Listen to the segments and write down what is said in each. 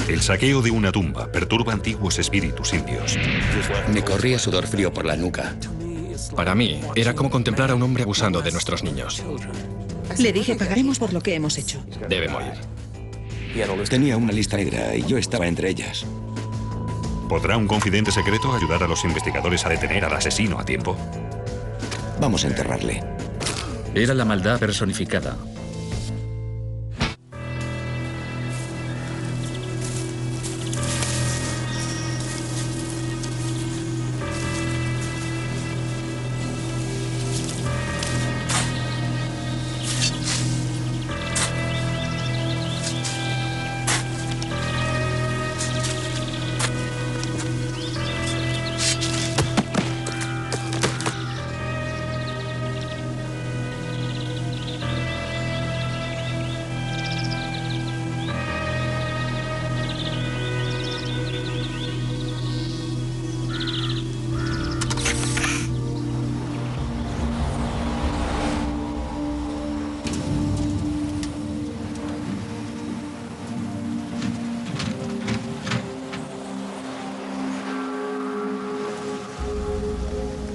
El saqueo de una tumba perturba antiguos espíritus indios. Me corría sudor frío por la nuca. Para mí, era como contemplar a un hombre abusando de nuestros niños. Le dije, pagaremos por lo que hemos hecho. Debe morir. Tenía una lista negra y yo estaba entre ellas. ¿Podrá un confidente secreto ayudar a los investigadores a detener al asesino a tiempo? Vamos a enterrarle. Era la maldad personificada.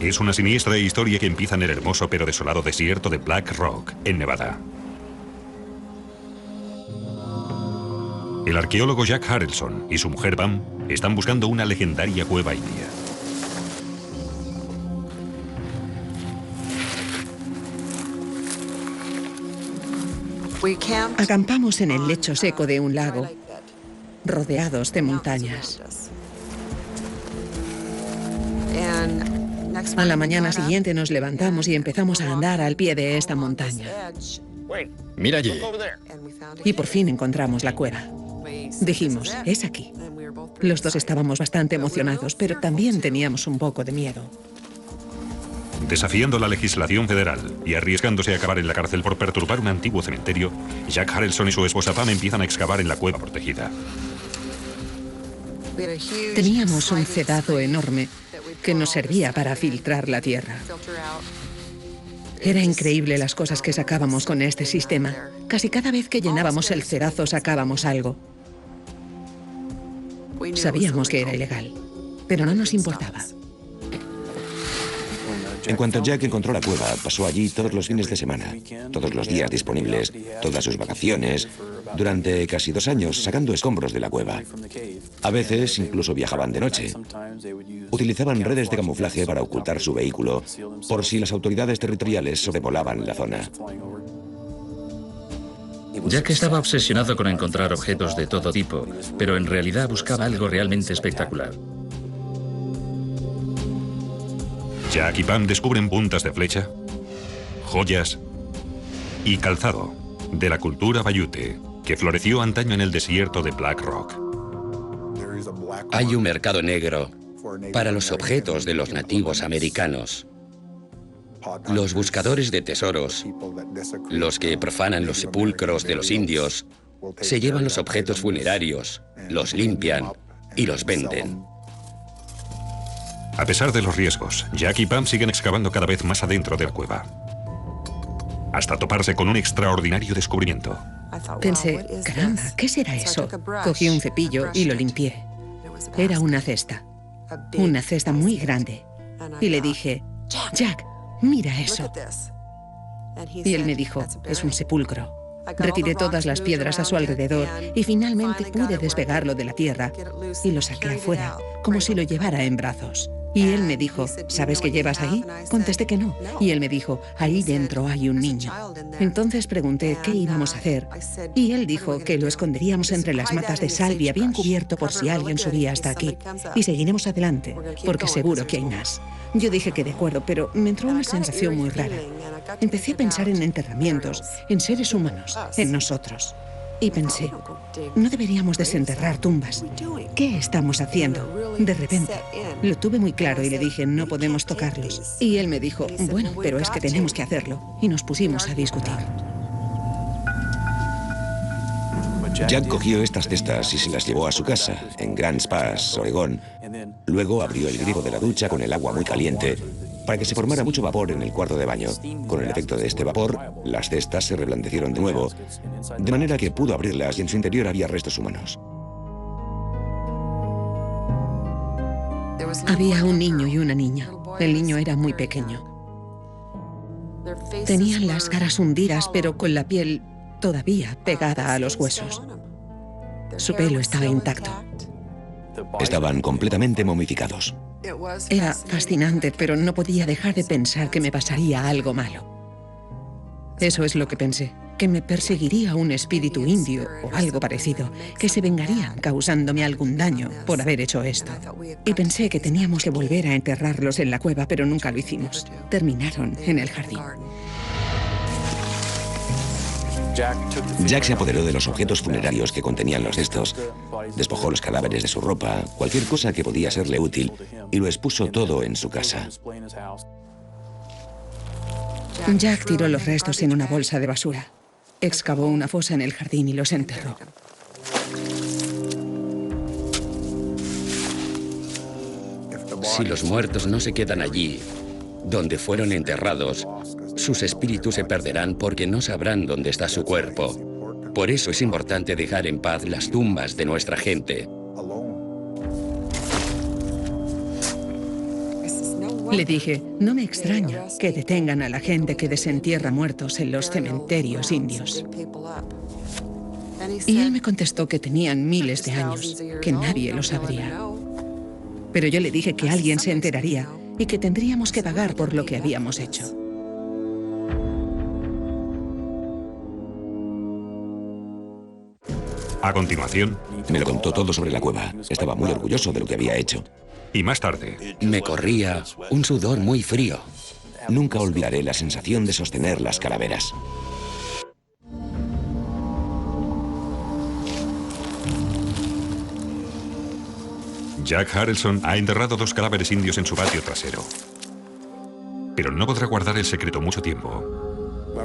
Es una siniestra historia que empieza en el hermoso pero desolado desierto de Black Rock, en Nevada. El arqueólogo Jack Harrelson y su mujer Pam están buscando una legendaria cueva india. Acampamos en el lecho seco de un lago, rodeados de montañas. A la mañana siguiente nos levantamos y empezamos a andar al pie de esta montaña. Mira allí. Y por fin encontramos la cueva. Dijimos, es aquí. Los dos estábamos bastante emocionados, pero también teníamos un poco de miedo. Desafiando la legislación federal y arriesgándose a acabar en la cárcel por perturbar un antiguo cementerio, Jack Harrelson y su esposa Pam empiezan a excavar en la cueva protegida. Teníamos un cedado enorme que nos servía para filtrar la tierra. Era increíble las cosas que sacábamos con este sistema. Casi cada vez que llenábamos el cedazo sacábamos algo. Sabíamos que era ilegal, pero no nos importaba. En cuanto Jack encontró la cueva, pasó allí todos los fines de semana, todos los días disponibles, todas sus vacaciones, durante casi 2 años sacando escombros de la cueva. A veces incluso viajaban de noche. Utilizaban redes de camuflaje para ocultar su vehículo, por si las autoridades territoriales sobrevolaban la zona. Jack estaba obsesionado con encontrar objetos de todo tipo, pero en realidad buscaba algo realmente espectacular. Jack y Pam descubren puntas de flecha, joyas y calzado de la cultura bayute que floreció antaño en el desierto de Black Rock. Hay un mercado negro para los objetos de los nativos americanos. Los buscadores de tesoros, los que profanan los sepulcros de los indios, se llevan los objetos funerarios, los limpian y los venden. A pesar de los riesgos, Jack y Pam siguen excavando cada vez más adentro de la cueva, hasta toparse con un extraordinario descubrimiento. Pensé, caramba, ¿qué será eso? Cogí un cepillo y lo limpié. Era una cesta muy grande. Y le dije, Jack, mira eso. Y él me dijo, es un sepulcro. Retiré todas las piedras a su alrededor y finalmente pude despegarlo de la tierra y lo saqué afuera, como si lo llevara en brazos. Y él me dijo, ¿sabes qué llevas ahí? Contesté que no. Y él me dijo, ahí dentro hay un niño. Entonces pregunté qué íbamos a hacer. Y él dijo que lo esconderíamos entre las matas de salvia, bien cubierto por si alguien subía hasta aquí. Y seguiremos adelante, porque seguro que hay más. Yo dije que de acuerdo, pero me entró una sensación muy rara. Empecé a pensar en enterramientos, en seres humanos, en nosotros. Y pensé, no deberíamos desenterrar tumbas. ¿Qué estamos haciendo? De repente, lo tuve muy claro y le dije, no podemos tocarlos. Y él me dijo, bueno, pero es que tenemos que hacerlo. Y nos pusimos a discutir. Jack cogió estas cestas y se las llevó a su casa, en Grants Pass, Oregón. Luego abrió el grifo de la ducha con el agua muy caliente para que se formara mucho vapor en el cuarto de baño. Con el efecto de este vapor, las cestas se reblandecieron de nuevo, de manera que pudo abrirlas y en su interior había restos humanos. Había un niño y una niña. El niño era muy pequeño. Tenían las caras hundidas, pero con la piel todavía pegada a los huesos. Su pelo estaba intacto. Estaban completamente momificados. Era fascinante, pero no podía dejar de pensar que me pasaría algo malo. Eso es lo que pensé, que me perseguiría un espíritu indio o algo parecido, que se vengarían causándome algún daño por haber hecho esto. Y pensé que teníamos que volver a enterrarlos en la cueva, pero nunca lo hicimos. Terminaron en el jardín. Jack se apoderó de los objetos funerarios que contenían los cestos, despojó los cadáveres de su ropa, cualquier cosa que podía serle útil, y lo expuso todo en su casa. Jack tiró los restos en una bolsa de basura. Excavó una fosa en el jardín y los enterró. Si los muertos no se quedan allí, donde fueron enterrados, sus espíritus se perderán porque no sabrán dónde está su cuerpo. Por eso es importante dejar en paz las tumbas de nuestra gente. Le dije, no me extraña que detengan a la gente que desentierra muertos en los cementerios indios. Y él me contestó que tenían miles de años, que nadie lo sabría. Pero yo le dije que alguien se enteraría y que tendríamos que pagar por lo que habíamos hecho. A continuación, Me lo contó todo sobre la cueva. Estaba muy orgulloso de lo que había hecho. y más tarde, Me corría un sudor muy frío. Nunca olvidaré la sensación de sostener las calaveras. Jack Harrelson ha enterrado 2 cadáveres indios en su patio trasero. Pero no podrá guardar el secreto mucho tiempo.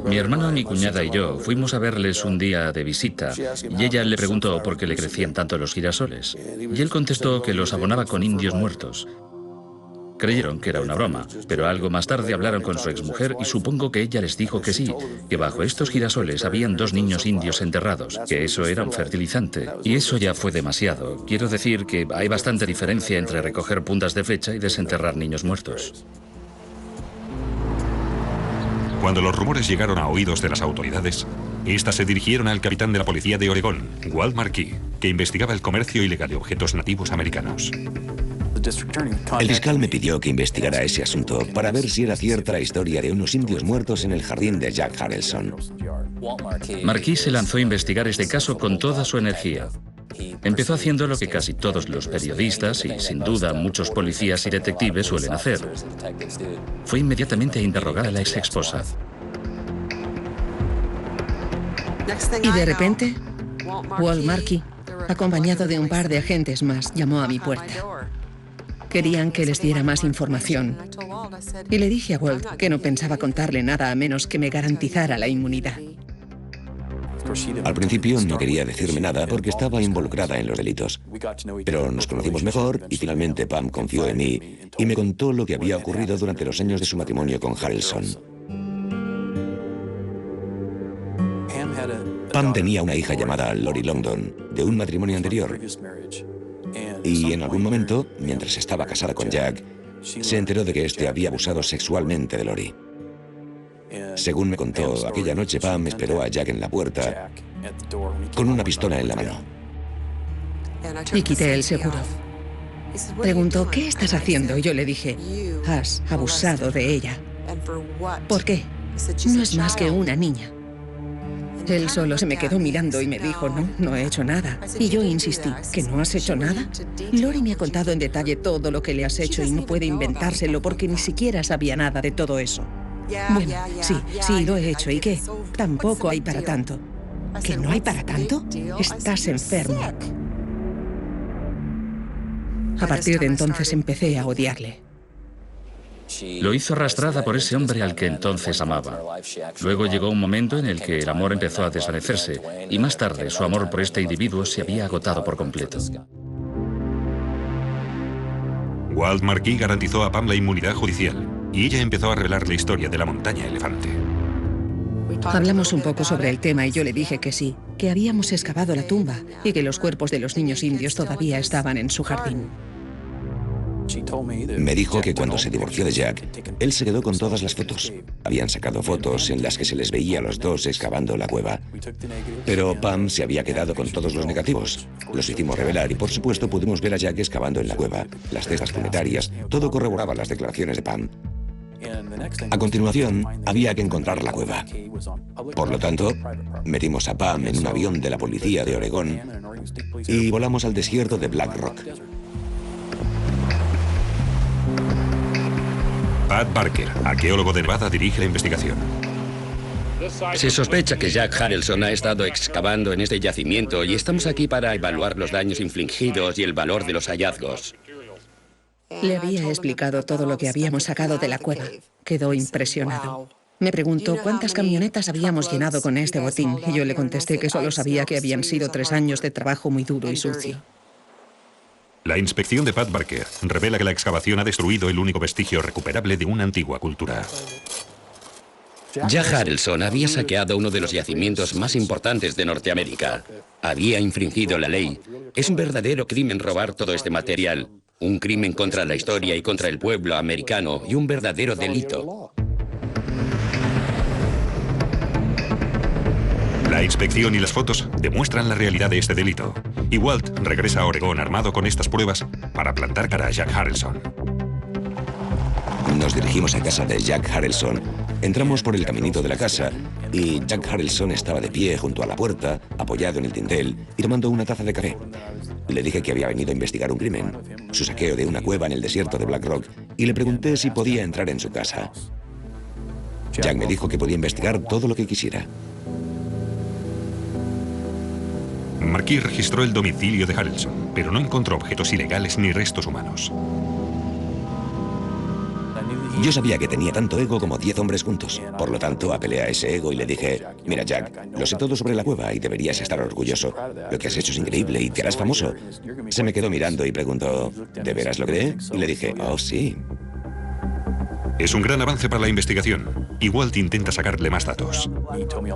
Mi hermana, mi cuñada y yo fuimos a verles un día de visita y ella le preguntó por qué le crecían tanto los girasoles. Y él contestó que los abonaba con indios muertos. Creyeron que era una broma, pero algo más tarde hablaron con su exmujer y supongo que ella les dijo que sí, que bajo estos girasoles habían 2 niños indios enterrados, que eso era un fertilizante. Y eso ya fue demasiado. Quiero decir que hay bastante diferencia entre recoger puntas de flecha y desenterrar niños muertos. Cuando los rumores llegaron a oídos de las autoridades, estas se dirigieron al capitán de la policía de Oregón, Walt Markey, que investigaba el comercio ilegal de objetos nativos americanos. El fiscal me pidió que investigara ese asunto para ver si era cierta la historia de unos indios muertos en el jardín de Jack Harrelson. Markey se lanzó a investigar este caso con toda su energía. Empezó haciendo lo que casi todos los periodistas y, sin duda, muchos policías y detectives suelen hacer. Fue inmediatamente a interrogar a la ex esposa. Y de repente, Walt Markey, acompañado de un par de agentes más, llamó a mi puerta. Querían que les diera más información. Y le dije a Walt que no pensaba contarle nada a menos que me garantizara la inmunidad. Al principio no quería decirme nada porque estaba involucrada en los delitos. Pero nos conocimos mejor y finalmente Pam confió en mí y me contó lo que había ocurrido durante los años de su matrimonio con Harrelson. Pam tenía una hija llamada Lori Longdon, de un matrimonio anterior. Y en algún momento, mientras estaba casada con Jack, se enteró de que éste había abusado sexualmente de Lori. Según me contó, aquella noche Pam esperó a Jack en la puerta con una pistola en la mano. Y quité el seguro. Preguntó, ¿qué estás haciendo? Y yo le dije, has abusado de ella. ¿Por qué? No es más que una niña. Él solo se me quedó mirando y me dijo, no he hecho nada. Y yo insistí, ¿que no has hecho nada? Lori me ha contado en detalle todo lo que le has hecho y no puede inventárselo porque ni siquiera sabía nada de todo eso. Bueno, sí, lo he hecho. ¿Y qué? Tampoco hay para tanto. ¿Que no hay para tanto? Estás enfermo. A partir de entonces empecé a odiarle. Lo hizo arrastrada por ese hombre al que entonces amaba. Luego llegó un momento en el que el amor empezó a desvanecerse y más tarde su amor por este individuo se había agotado por completo. Walt Markey garantizó a Pam la inmunidad judicial y ella empezó a revelar la historia de la montaña elefante. Hablamos un poco sobre el tema y yo le dije que sí, que habíamos excavado la tumba y que los cuerpos de los niños indios todavía estaban en su jardín. Me dijo que cuando se divorció de Jack, él se quedó con todas las fotos. Habían sacado fotos en las que se les veía a los dos excavando la cueva. Pero Pam se había quedado con todos los negativos. Los hicimos revelar y por supuesto pudimos ver a Jack excavando en la cueva. Las cestas funerarias, todo corroboraba las declaraciones de Pam. A continuación, había que encontrar la cueva. Por lo tanto, metimos a Pam en un avión de la policía de Oregón y volamos al desierto de Black Rock. Pat Barker, arqueólogo de Nevada, dirige la investigación. Se sospecha que Jack Harrelson ha estado excavando en este yacimiento y estamos aquí para evaluar los daños infligidos y el valor de los hallazgos. Le había explicado todo lo que habíamos sacado de la cueva. Quedó impresionado. Me preguntó cuántas camionetas habíamos llenado con este botín y yo le contesté que solo sabía que habían sido 3 años de trabajo muy duro y sucio. La inspección de Pat Barker revela que la excavación ha destruido el único vestigio recuperable de una antigua cultura. Jack Harrelson había saqueado uno de los yacimientos más importantes de Norteamérica. Había infringido la ley. Es un verdadero crimen robar todo este material. Un crimen contra la historia y contra el pueblo americano y un verdadero delito. La inspección y las fotos demuestran la realidad de este delito. Y Walt regresa a Oregón armado con estas pruebas para plantar cara a Jack Harrelson. Nos dirigimos a casa de Jack Harrelson. Entramos por el caminito de la casa y Jack Harrelson estaba de pie junto a la puerta, apoyado en el dintel y tomando una taza de café. Le dije que había venido a investigar un crimen, su saqueo de una cueva en el desierto de Black Rock, y le pregunté si podía entrar en su casa. Jack me dijo que podía investigar todo lo que quisiera. Marquis registró el domicilio de Harrelson, pero no encontró objetos ilegales ni restos humanos. Yo sabía que tenía tanto ego como 10 hombres juntos. Por lo tanto, apelé a ese ego y le dije, mira Jack, lo sé todo sobre la cueva y deberías estar orgulloso. Lo que has hecho es increíble y te harás famoso. Se me quedó mirando y preguntó, ¿de veras lo cree? Y le dije, oh sí. Es un gran avance para la investigación. Y Walt intenta sacarle más datos.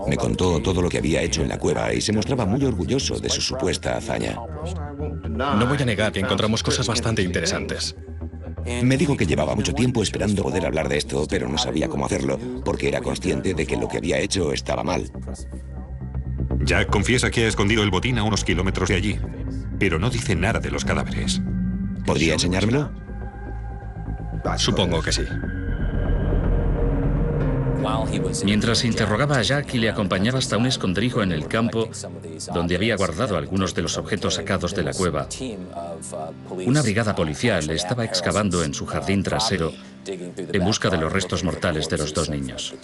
Me contó todo lo que había hecho en la cueva y se mostraba muy orgulloso de su supuesta hazaña. No voy a negar que encontramos cosas bastante interesantes. Me dijo que llevaba mucho tiempo esperando poder hablar de esto, pero no sabía cómo hacerlo, porque era consciente de que lo que había hecho estaba mal. Jack confiesa que ha escondido el botín a unos kilómetros de allí, pero no dice nada de los cadáveres. ¿Podría enseñármelo? Supongo que sí. Mientras interrogaba a Jack y le acompañaba hasta un escondrijo en el campo donde había guardado algunos de los objetos sacados de la cueva, una brigada policial estaba excavando en su jardín trasero en busca de los restos mortales de los 2 niños.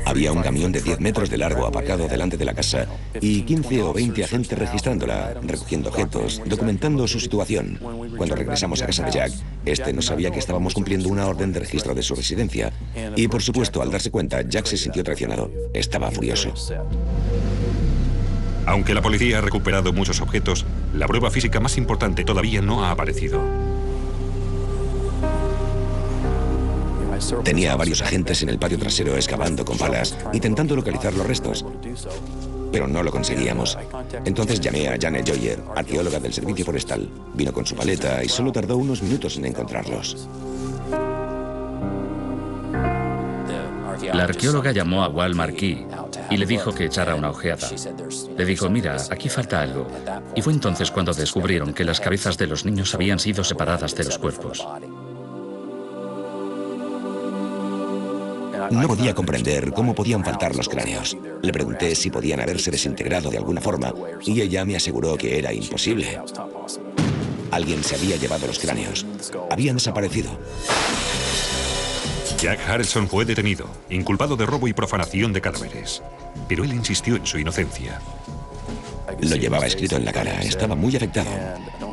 Había un camión de 10 metros de largo aparcado delante de la casa y 15 o 20 agentes registrándola, recogiendo objetos, documentando su situación. Cuando regresamos a casa de Jack, este no sabía que estábamos cumpliendo una orden de registro de su residencia. Y por supuesto, al darse cuenta, Jack se sintió traicionado. Estaba furioso. Aunque la policía ha recuperado muchos objetos, la prueba física más importante todavía no ha aparecido. Tenía a varios agentes en el patio trasero excavando con palas, intentando localizar los restos. Pero no lo conseguíamos. Entonces llamé a Janet Joyer, arqueóloga del servicio forestal. Vino con su paleta y solo tardó unos minutos en encontrarlos. La arqueóloga llamó a Walt Marquis y le dijo que echara una ojeada. Le dijo, mira, aquí falta algo. Y fue entonces cuando descubrieron que las cabezas de los niños habían sido separadas de los cuerpos. No podía comprender cómo podían faltar los cráneos. Le pregunté si podían haberse desintegrado de alguna forma y ella me aseguró que era imposible. Alguien se había llevado los cráneos. Habían desaparecido. Jack Harrelson fue detenido, inculpado de robo y profanación de cadáveres. Pero él insistió en su inocencia. Lo llevaba escrito en la cara. Estaba muy afectado.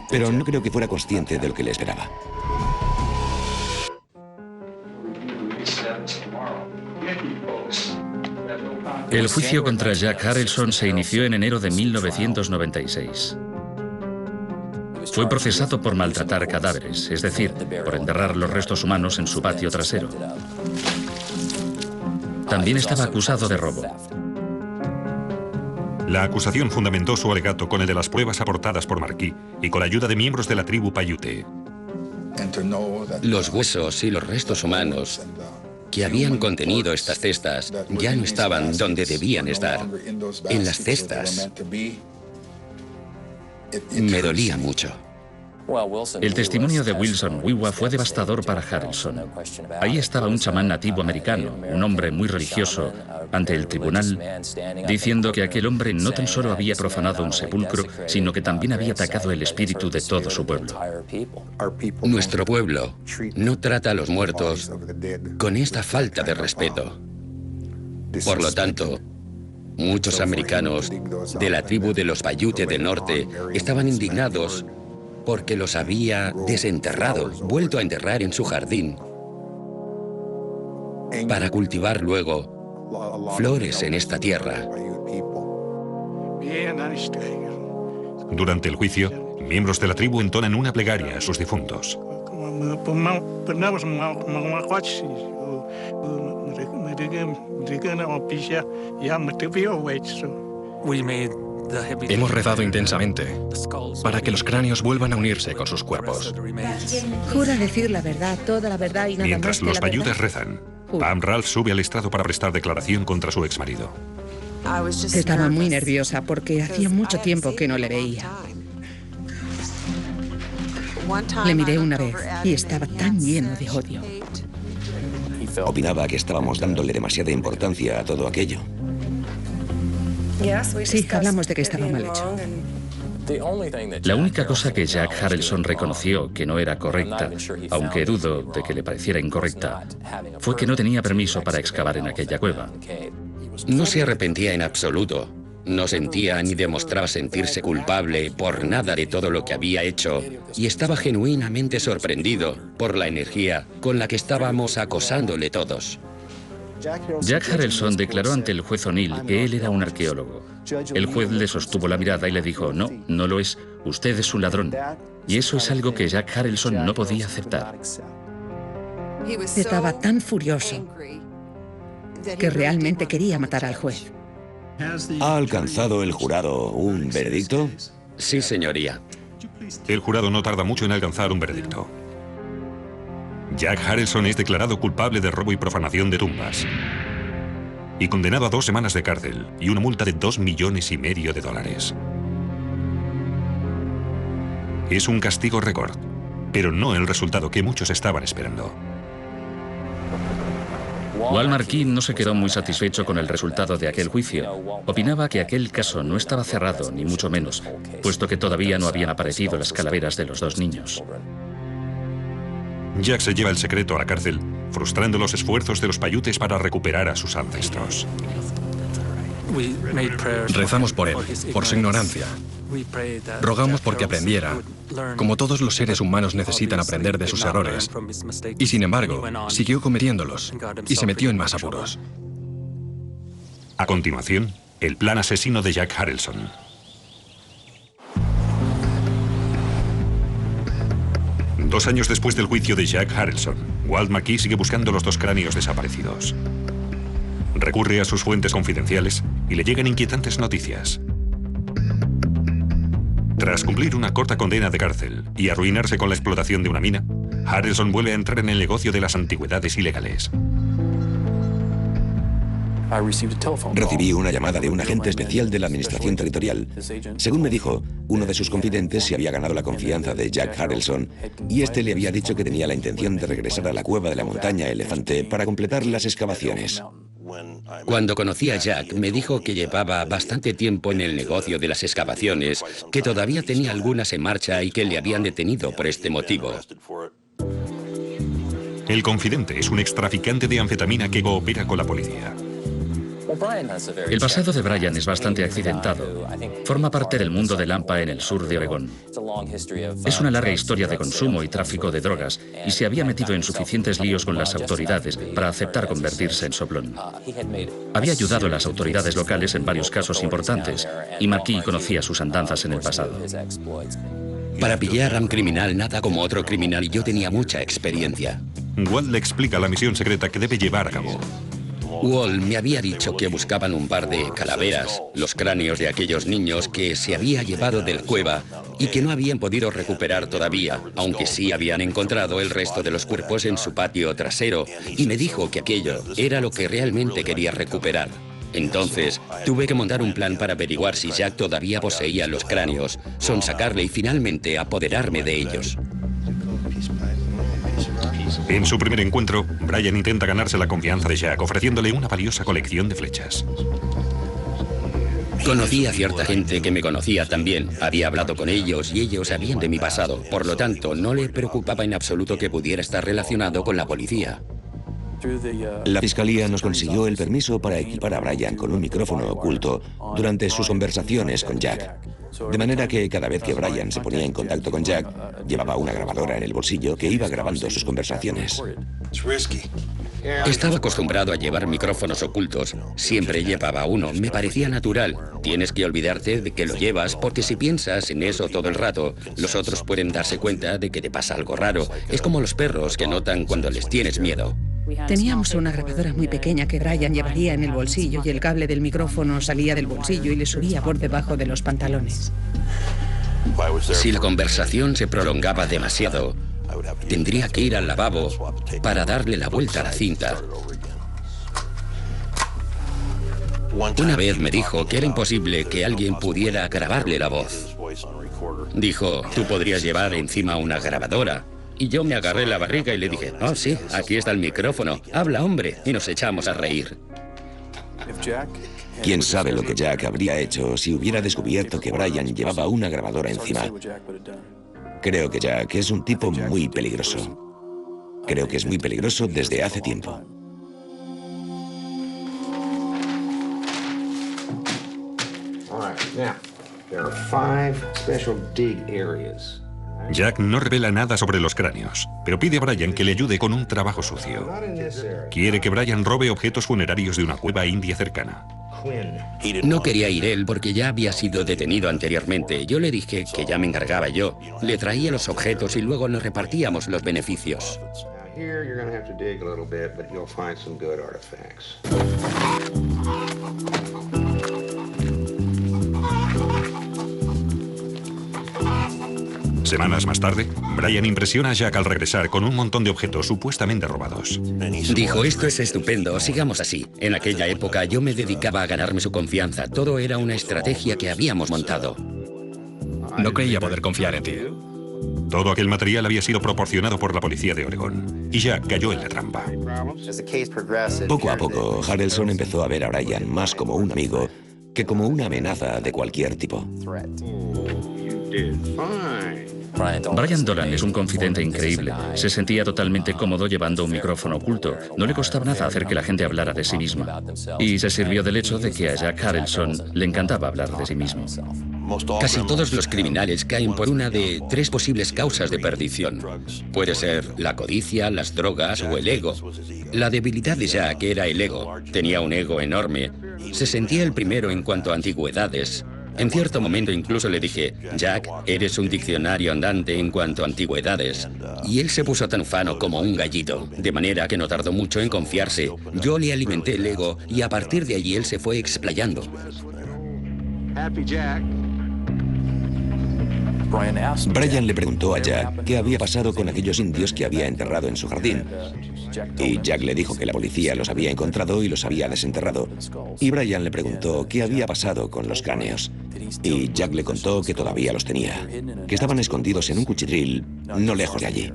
Pero no creo que fuera consciente de lo que le esperaba. El juicio contra Jack Harrelson se inició en enero de 1996. Fue procesado por maltratar cadáveres, es decir, por enterrar los restos humanos en su patio trasero. También estaba acusado de robo. La acusación fundamentó su alegato con el de las pruebas aportadas por Marquis y con la ayuda de miembros de la tribu Paiute. Los huesos y los restos humanos que habían contenido estas cestas ya no estaban donde debían estar, en las cestas. Me dolía mucho. El testimonio de Wilson Wiwa fue devastador para Harrelson. Ahí estaba un chamán nativo americano, un hombre muy religioso, ante el tribunal, diciendo que aquel hombre no tan solo había profanado un sepulcro, sino que también había atacado el espíritu de todo su pueblo. Nuestro pueblo no trata a los muertos con esta falta de respeto. Por lo tanto, muchos americanos de la tribu de los Paiute del norte estaban indignados porque los había desenterrado, vuelto a enterrar en su jardín, para cultivar luego flores en esta tierra. Durante el juicio, miembros de la tribu entonan una plegaria a sus difuntos. Hemos rezado intensamente para que los cráneos vuelvan a unirse con sus cuerpos. Jura decir la verdad, toda la verdad y nada Mientras más que los la paiutes verdad. rezan, Pam Ralph sube al estrado para prestar declaración contra su exmarido. Estaba muy nerviosa porque hacía mucho tiempo que no le veía. Le miré una vez y estaba tan lleno de odio. Opinaba que estábamos dándole demasiada importancia a todo aquello. Sí, hablamos de que estaba mal hecho. La única cosa que Jack Harrelson reconoció que no era correcta, aunque dudo de que le pareciera incorrecta, fue que no tenía permiso para excavar en aquella cueva. No se arrepentía en absoluto. No sentía ni demostraba sentirse culpable por nada de todo lo que había hecho y estaba genuinamente sorprendido por la energía con la que estábamos acosándole todos. Jack Harrelson declaró ante el juez O'Neill que él era un arqueólogo. El juez le sostuvo la mirada y le dijo, no, no lo es, usted es un ladrón. Y eso es algo que Jack Harrelson no podía aceptar. Estaba tan furioso que realmente quería matar al juez. ¿Ha alcanzado el jurado un veredicto? Sí, señoría. El jurado no tarda mucho en alcanzar un veredicto. Jack Harrelson es declarado culpable de robo y profanación de tumbas y condenado a 2 semanas de cárcel y una multa de $2,5 millones. Es un castigo récord, pero no el resultado que muchos estaban esperando. Wal Marquis no se quedó muy satisfecho con el resultado de aquel juicio. Opinaba que aquel caso no estaba cerrado, ni mucho menos, puesto que todavía no habían aparecido las calaveras de los 2 niños. Jack se lleva el secreto a la cárcel, frustrando los esfuerzos de los paiutes para recuperar a sus ancestros. Rezamos por él, por su ignorancia. Rogamos porque aprendiera, como todos los seres humanos necesitan aprender de sus errores. Y sin embargo, siguió cometiéndolos y se metió en más apuros. A continuación, el plan asesino de Jack Harrelson. Dos años después del juicio de Jack Harrelson, Walt McKee sigue buscando los 2 cráneos desaparecidos. Recurre a sus fuentes confidenciales y le llegan inquietantes noticias. Tras cumplir una corta condena de cárcel y arruinarse con la explotación de una mina, Harrelson vuelve a entrar en el negocio de las antigüedades ilegales. Recibí una llamada de un agente especial de la Administración Territorial. Según me dijo, uno de sus confidentes se había ganado la confianza de Jack Harrelson y este le había dicho que tenía la intención de regresar a la cueva de la montaña Elefante para completar las excavaciones. Cuando conocí a Jack, me dijo que llevaba bastante tiempo en el negocio de las excavaciones, que todavía tenía algunas en marcha y que le habían detenido por este motivo. El confidente es un extraficante de anfetamina que coopera con la policía. El pasado de Brian es bastante accidentado. Forma parte del mundo de Lampa en el sur de Oregón. Es una larga historia de consumo y tráfico de drogas y se había metido en suficientes líos con las autoridades para aceptar convertirse en soplón. Había ayudado a las autoridades locales en varios casos importantes y McKee conocía sus andanzas en el pasado. Para pillar a un criminal, nada como otro criminal, y yo tenía mucha experiencia. Walt le explica la misión secreta que debe llevar a cabo. Wall me había dicho que buscaban un par de calaveras, los cráneos de aquellos niños que se había llevado de la cueva y que no habían podido recuperar todavía, aunque sí habían encontrado el resto de los cuerpos en su patio trasero, y me dijo que aquello era lo que realmente quería recuperar. Entonces, tuve que montar un plan para averiguar si Jack todavía poseía los cráneos, sonsacarle y finalmente apoderarme de ellos. En su primer encuentro, Brian intenta ganarse la confianza de Jack, ofreciéndole una valiosa colección de flechas. Conocí a cierta gente que me conocía también. Había hablado con ellos y ellos sabían de mi pasado. Por lo tanto, no le preocupaba en absoluto que pudiera estar relacionado con la policía. La fiscalía nos consiguió el permiso para equipar a Brian con un micrófono oculto durante sus conversaciones con Jack. De manera que cada vez que Brian se ponía en contacto con Jack, llevaba una grabadora en el bolsillo que iba grabando sus conversaciones. Estaba acostumbrado a llevar micrófonos ocultos. Siempre llevaba uno. Me parecía natural. Tienes que olvidarte de que lo llevas porque si piensas en eso todo el rato, los otros pueden darse cuenta de que te pasa algo raro. Es como los perros que notan cuando les tienes miedo. Teníamos una grabadora muy pequeña que Brian llevaría en el bolsillo y el cable del micrófono salía del bolsillo y le subía por debajo de los pantalones. Si la conversación se prolongaba demasiado, tendría que ir al lavabo para darle la vuelta a la cinta. Una vez me dijo que era imposible que alguien pudiera grabarle la voz. Dijo, tú podrías llevar encima una grabadora. Y yo me agarré la barriga y le dije, oh sí, aquí está el micrófono, habla hombre, y nos echamos a reír. ¿Quién sabe lo que Jack habría hecho si hubiera descubierto que Brian llevaba una grabadora encima? Creo que Jack es un tipo muy peligroso. Creo que es muy peligroso desde hace tiempo. Jack no revela nada sobre los cráneos, pero pide a Brian que le ayude con un trabajo sucio. Quiere que Brian robe objetos funerarios de una cueva india cercana. No quería ir él porque ya había sido detenido anteriormente. Yo le dije que ya me encargaba yo. Le traía los objetos y luego nos repartíamos los beneficios. Semanas más tarde, Brian impresiona a Jack al regresar con un montón de objetos supuestamente robados. Dijo, esto es estupendo, sigamos así. En aquella época yo me dedicaba a ganarme su confianza. Todo era una estrategia que habíamos montado. No creía poder confiar en ti. Todo aquel material había sido proporcionado por la policía de Oregón, y Jack cayó en la trampa. Poco a poco, Harrelson empezó a ver a Brian más como un amigo que como una amenaza de cualquier tipo. Brian Dolan es un confidente increíble. Se sentía totalmente cómodo llevando un micrófono oculto. No le costaba nada hacer que la gente hablara de sí misma. Y se sirvió del hecho de que a Jack Harrelson le encantaba hablar de sí mismo. Casi todos los criminales caen por una de tres posibles causas de perdición. Puede ser la codicia, las drogas o el ego. La debilidad de Jack era el ego. Tenía un ego enorme. Se sentía el primero en cuanto a antigüedades. En cierto momento incluso le dije, Jack, eres un diccionario andante en cuanto a antigüedades. Y él se puso tan ufano como un gallito, de manera que no tardó mucho en confiarse. Yo le alimenté el ego y a partir de allí él se fue explayando. Brian le preguntó a Jack qué había pasado con aquellos indios que había enterrado en su jardín. Y Jack le dijo que la policía los había encontrado y los había desenterrado. Y Brian le preguntó qué había pasado con los cráneos. Y Jack le contó que todavía los tenía, que estaban escondidos en un cuchitril no lejos de allí.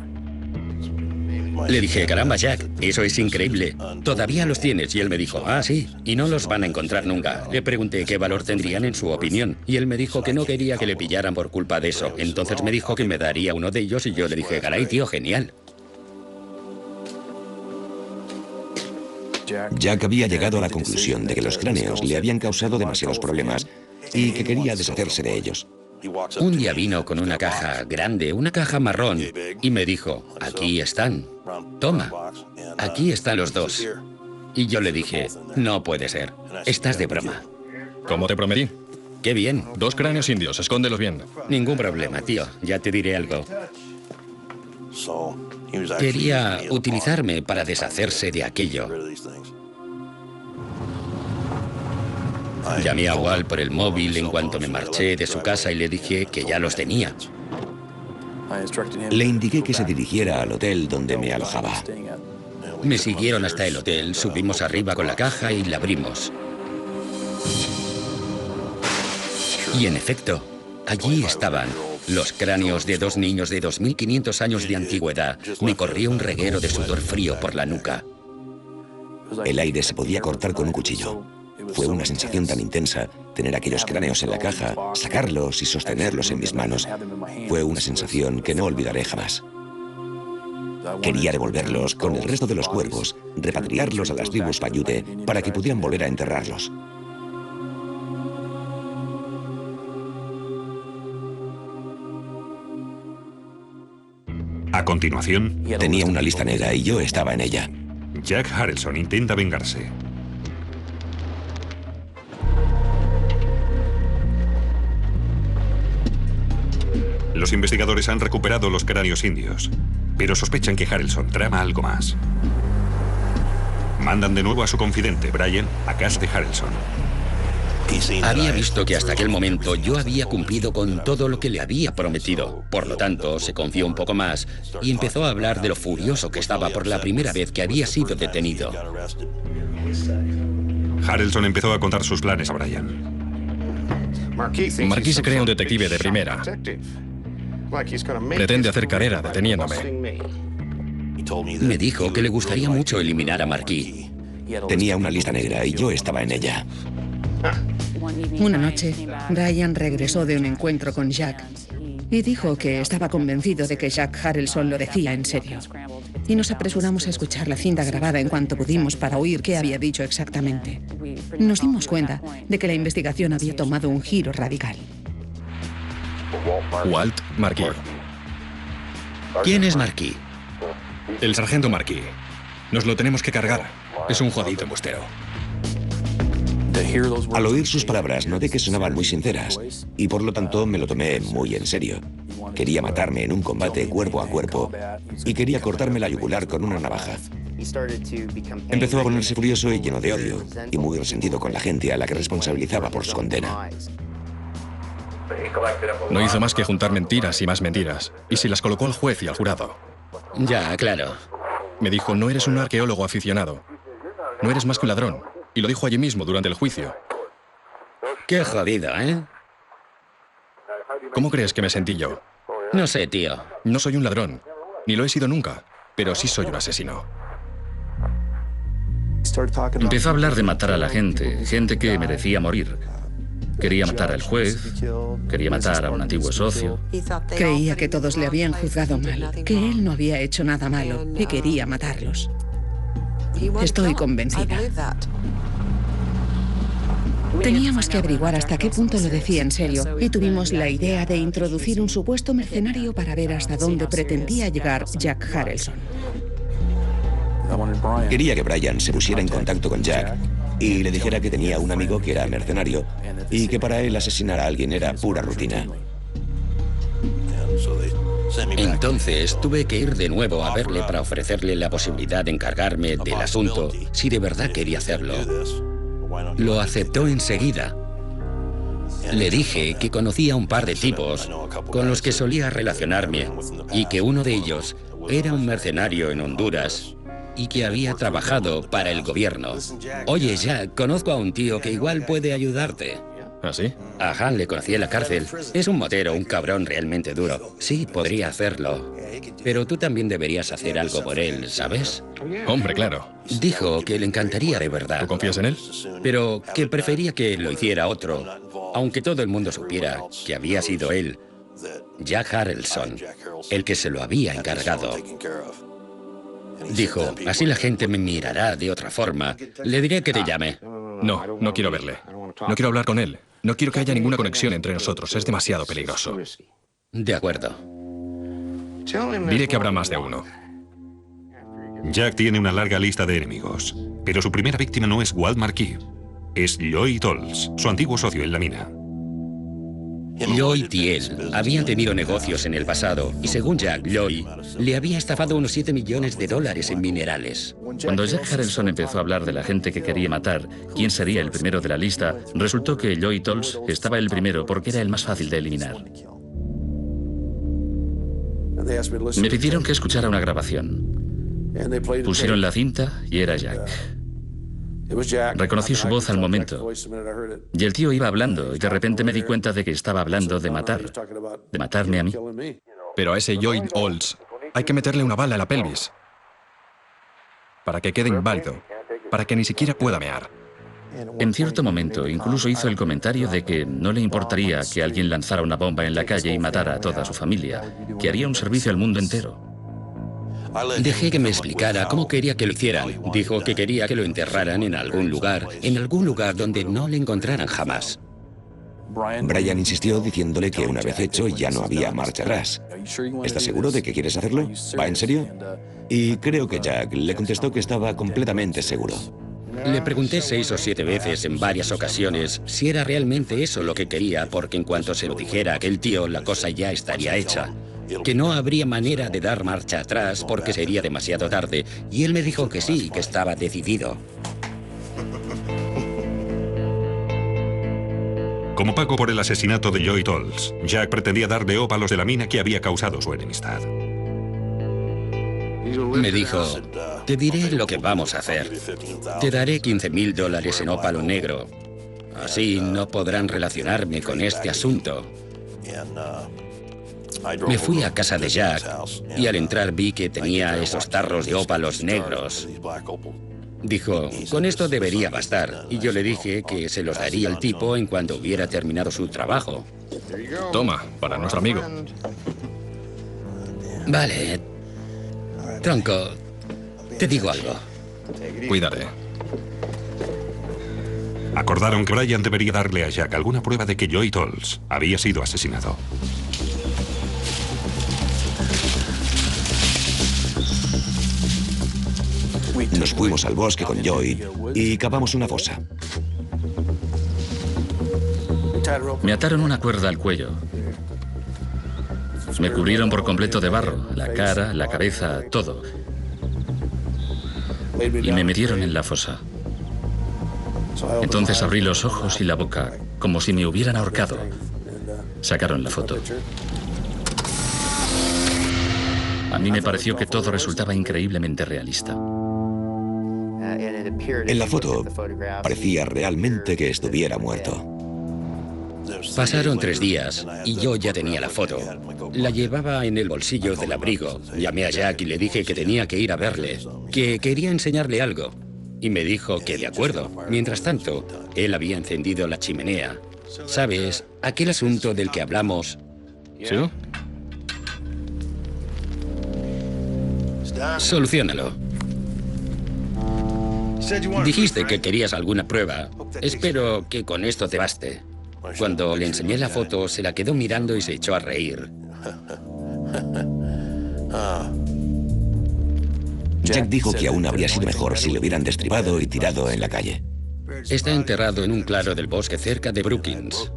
Le dije, caramba, Jack, eso es increíble. ¿Todavía los tienes? Y él me dijo, ah, sí, y no los van a encontrar nunca. Le pregunté qué valor tendrían en su opinión. Y él me dijo que no quería que le pillaran por culpa de eso. Entonces me dijo que me daría uno de ellos y yo le dije, caray, tío, genial. Jack había llegado a la conclusión de que los cráneos le habían causado demasiados problemas y que quería deshacerse de ellos. Un día vino con una caja grande, una caja marrón, y me dijo, aquí están. Toma, aquí están los dos. Y yo le dije, no puede ser, estás de broma. Como te prometí. Qué bien. 2 cráneos indios, escóndelos bien. Ningún problema, tío, ya te diré algo. Quería utilizarme para deshacerse de aquello. Llamé a Walt por el móvil en cuanto me marché de su casa y le dije que ya los tenía. Le indiqué que se dirigiera al hotel donde me alojaba. Me siguieron hasta el hotel, subimos arriba con la caja y la abrimos. Y en efecto, allí estaban los cráneos de 2 niños de 2500 años de antigüedad. Me corrió un reguero de sudor frío por la nuca. El aire se podía cortar con un cuchillo. Fue una sensación tan intensa tener aquellos cráneos en la caja, sacarlos y sostenerlos en mis manos. Fue una sensación que no olvidaré jamás. Quería devolverlos con el resto de los cuervos, repatriarlos a las tribus Paiute para que pudieran volver a enterrarlos. A continuación, Tenía una lista negra y yo estaba en ella. Jack Harrelson intenta vengarse. Los investigadores han recuperado los cráneos indios, pero sospechan que Harrelson trama algo más. Mandan de nuevo a su confidente, Brian, a casa de Harrelson. Había visto que hasta aquel momento yo había cumplido con todo lo que le había prometido. Por lo tanto, se confió un poco más y empezó a hablar de lo furioso que estaba por la primera vez que había sido detenido. Harrelson empezó a contar sus planes a Brian. Marquis se cree un detective de primera. Pretende hacer carrera deteniéndome. Me dijo que le gustaría mucho eliminar a Marquis. Tenía una lista negra y yo estaba en ella. Una noche, Brian regresó de un encuentro con Jack y dijo que estaba convencido de que Jack Harrelson lo decía en serio. Y nos apresuramos a escuchar la cinta grabada en cuanto pudimos para oír qué había dicho exactamente. Nos dimos cuenta de que la investigación había tomado un giro radical. Walt Marquis. ¿Quién es Marquis? El sargento Marquis. Nos lo tenemos que cargar. Es un jodido embustero. Al oír sus palabras noté que sonaban muy sinceras y por lo tanto me lo tomé muy en serio. Quería matarme en un combate cuerpo a cuerpo y quería cortarme la yugular con una navaja. Empezó a ponerse furioso y lleno de odio y muy resentido con la gente a la que responsabilizaba por su condena. No hizo más que juntar mentiras y más mentiras, y se las colocó al juez y al jurado. Ya, claro. Me dijo, no eres un arqueólogo aficionado. No eres más que un ladrón. Y lo dijo allí mismo durante el juicio. Qué jodido, ¿eh? ¿Cómo crees que me sentí yo? No sé, tío. No soy un ladrón. Ni lo he sido nunca. Pero sí soy un asesino. Empezó a hablar de matar a la gente, gente que merecía morir. Quería matar al juez, quería matar a un antiguo socio. Creía que todos le habían juzgado mal, que él no había hecho nada malo y quería matarlos. Estoy convencida. Teníamos que averiguar hasta qué punto lo decía en serio y tuvimos la idea de introducir un supuesto mercenario para ver hasta dónde pretendía llegar Jack Harrelson. Quería que Brian se pusiera en contacto con Jack y le dijera que tenía un amigo que era mercenario y que para él asesinar a alguien era pura rutina. Entonces tuve que ir de nuevo a verle para ofrecerle la posibilidad de encargarme del asunto si de verdad quería hacerlo. Lo aceptó enseguida. Le dije que conocía un par de tipos con los que solía relacionarme y que uno de ellos era un mercenario en Honduras y que había trabajado para el gobierno. Oye, Jack, conozco a un tío que igual puede ayudarte. ¿Ah, sí? Ajá, le conocí en la cárcel. Es un motero, un cabrón realmente duro. Sí, podría hacerlo. Pero tú también deberías hacer algo por él, ¿sabes? Hombre, claro. Dijo que le encantaría de verdad. ¿Tú confías en él? Pero que prefería que lo hiciera otro, aunque todo el mundo supiera que había sido él, Jack Harrelson, el que se lo había encargado. Dijo, así la gente me mirará de otra forma. Le diré que te llame. No, no quiero verle. No quiero hablar con él. No quiero que haya ninguna conexión entre nosotros. Es demasiado peligroso. De acuerdo. Diré que habrá más de uno. Jack tiene una larga lista de enemigos, pero su primera víctima no es Walt Marquis. Es Lloyd Tolles, su antiguo socio en la mina. Lloyd y él habían tenido negocios en el pasado y según Jack, Lloyd le había estafado unos $7 millones en minerales. Cuando Jack Harrelson empezó a hablar de la gente que quería matar, quién sería el primero de la lista, resultó que Lloyd Tolles estaba el primero porque era el más fácil de eliminar. Me pidieron que escuchara una grabación. Pusieron la cinta y era Jack. Reconocí su voz al momento. Y el tío iba hablando y de repente me di cuenta de que estaba hablando de matarme a mí. Pero a ese Lloyd Olds hay que meterle una bala en la pelvis para que quede inválido, para que ni siquiera pueda mear. En cierto momento incluso hizo el comentario de que no le importaría que alguien lanzara una bomba en la calle y matara a toda su familia, que haría un servicio al mundo entero. Dejé que me explicara cómo quería que lo hicieran. Dijo que quería que lo enterraran en algún lugar donde no le encontraran jamás. Brian insistió diciéndole que una vez hecho ya no había marcha atrás. ¿Estás seguro de que quieres hacerlo? ¿Va en serio? Y creo que Jack le contestó que estaba completamente seguro. Le pregunté 6 o 7 veces en varias ocasiones si era realmente eso lo que quería, porque en cuanto se lo dijera a aquel tío, la cosa ya estaría hecha. Que no habría manera de dar marcha atrás porque sería demasiado tarde. Y él me dijo que sí, que estaba decidido. Como pago por el asesinato de Lloyd Tolles, Jack pretendía darle ópalos de la mina que había causado su enemistad. Me dijo, te diré lo que vamos a hacer. Te daré $15,000 en ópalo negro. Así no podrán relacionarme con este asunto. Me fui a casa de Jack y al entrar vi que tenía esos tarros de ópalos negros. Dijo, con esto debería bastar. Y yo le dije que se los daría al tipo en cuanto hubiera terminado su trabajo. Toma, para nuestro amigo. Vale. Tronco, te digo algo. Cuídate. Acordaron que Brian debería darle a Jack alguna prueba de que Lloyd Tolles había sido asesinado. Nos fuimos al bosque con Lloyd y cavamos una fosa. Me ataron una cuerda al cuello. Me cubrieron por completo de barro, la cara, la cabeza, todo. Y me metieron en la fosa. Entonces abrí los ojos y la boca, como si me hubieran ahorcado. Sacaron la foto. A mí me pareció que todo resultaba increíblemente realista. En la foto parecía realmente que estuviera muerto. Pasaron 3 días y yo ya tenía la foto. La llevaba en el bolsillo del abrigo. Llamé a Jack y le dije que tenía que ir a verle, que quería enseñarle algo. Y me dijo que de acuerdo. Mientras tanto, él había encendido la chimenea. ¿Sabes? Aquel asunto del que hablamos. ¿Sí? Soluciónalo. Dijiste que querías alguna prueba. Espero que con esto te baste. Cuando le enseñé la foto, se la quedó mirando y se echó a reír. Jack dijo que aún habría sido mejor si le hubieran destripado y tirado en la calle. Está enterrado en un claro del bosque cerca de Brookings.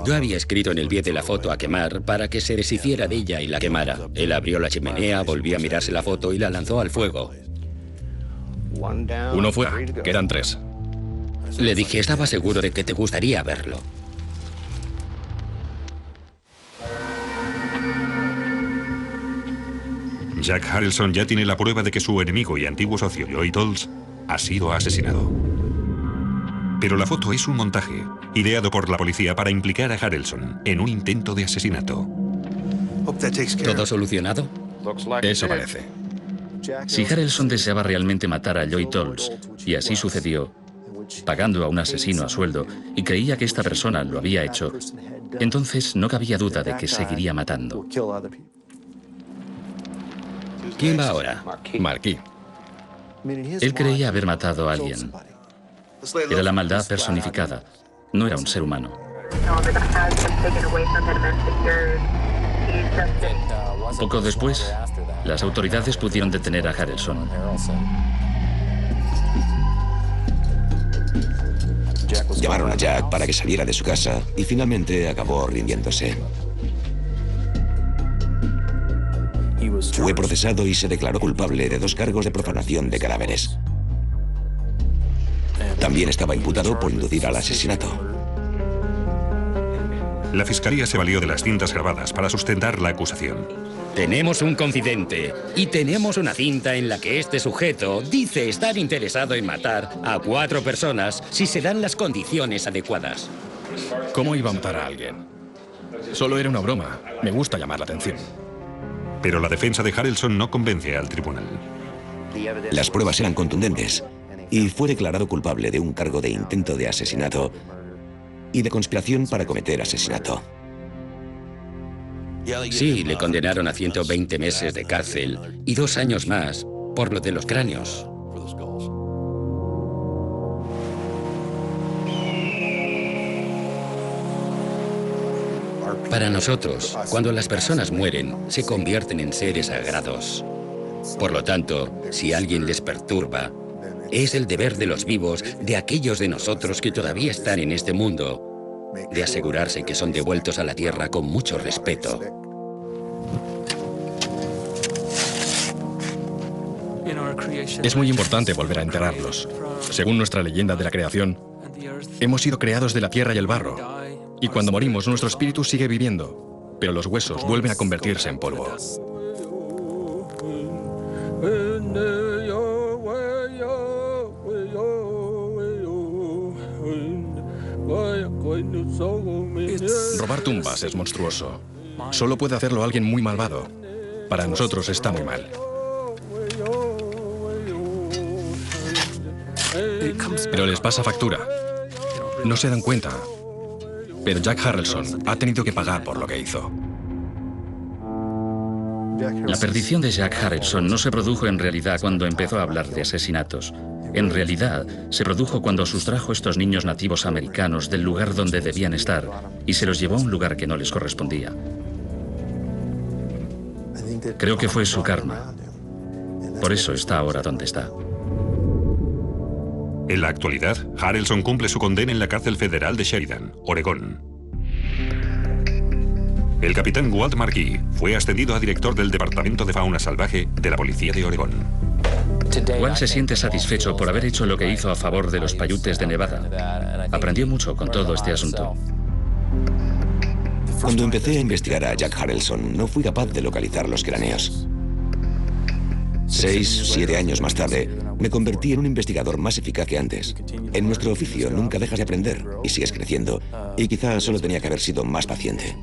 Yo había escrito en el pie de la foto a quemar para que se deshiciera de ella y la quemara. Él abrió la chimenea, volvió a mirarse la foto y la lanzó al fuego. Uno fuera, quedan 3. Le dije, estaba seguro de que te gustaría verlo. Jack Harrelson ya tiene la prueba de que su enemigo y antiguo socio Lloyd Tolles ha sido asesinado. Pero la foto es un montaje, ideado por la policía para implicar a Harrelson en un intento de asesinato. ¿Todo solucionado? Eso parece. Si Harrelson deseaba realmente matar a Lloyd Tolles, y así sucedió, pagando a un asesino a sueldo, y creía que esta persona lo había hecho, entonces no cabía duda de que seguiría matando. ¿Quién va ahora? Marquis. Él creía haber matado a alguien. Era la maldad personificada, no era un ser humano. Poco después, las autoridades pudieron detener a Harrelson. Llamaron a Jack para que saliera de su casa y finalmente acabó rindiéndose. Fue procesado y se declaró culpable de 2 cargos de profanación de cadáveres. También estaba imputado por inducir al asesinato. La fiscalía se valió de las cintas grabadas para sustentar la acusación. Tenemos un confidente y tenemos una cinta en la que este sujeto dice estar interesado en matar a 4 personas si se dan las condiciones adecuadas. ¿Cómo iba a matar a alguien? Solo era una broma. Me gusta llamar la atención. Pero la defensa de Harrelson no convence al tribunal. Las pruebas eran contundentes y fue declarado culpable de un cargo de intento de asesinato y de conspiración para cometer asesinato. Sí, le condenaron a 120 meses de cárcel y 2 años más por lo de los cráneos. Para nosotros, cuando las personas mueren, se convierten en seres sagrados. Por lo tanto, si alguien les perturba, es el deber de los vivos, de aquellos de nosotros que todavía están en este mundo, de asegurarse que son devueltos a la tierra con mucho respeto. Es muy importante volver a enterrarlos. Según nuestra leyenda de la creación, hemos sido creados de la tierra y el barro. Y cuando morimos, nuestro espíritu sigue viviendo, pero los huesos vuelven a convertirse en polvo. Robar tumbas es monstruoso. Solo puede hacerlo alguien muy malvado. Para nosotros está muy mal. Pero les pasa factura. No se dan cuenta. Pero Jack Harrelson ha tenido que pagar por lo que hizo. La perdición de Jack Harrelson no se produjo en realidad cuando empezó a hablar de asesinatos. En realidad, se produjo cuando sustrajo a estos niños nativos americanos del lugar donde debían estar y se los llevó a un lugar que no les correspondía. Creo que fue su karma. Por eso está ahora donde está. En la actualidad, Harrelson cumple su condena en la cárcel federal de Sheridan, Oregón. El capitán Walt Marquis fue ascendido a director del Departamento de Fauna Salvaje de la Policía de Oregón. Walt se siente satisfecho por haber hecho lo que hizo a favor de los paiutes de Nevada. Aprendió mucho con todo este asunto. Cuando empecé a investigar a Jack Harrelson, no fui capaz de localizar los cráneos. 6 o 7 años más tarde, me convertí en un investigador más eficaz que antes. En nuestro oficio nunca dejas de aprender y sigues creciendo, y quizás solo tenía que haber sido más paciente.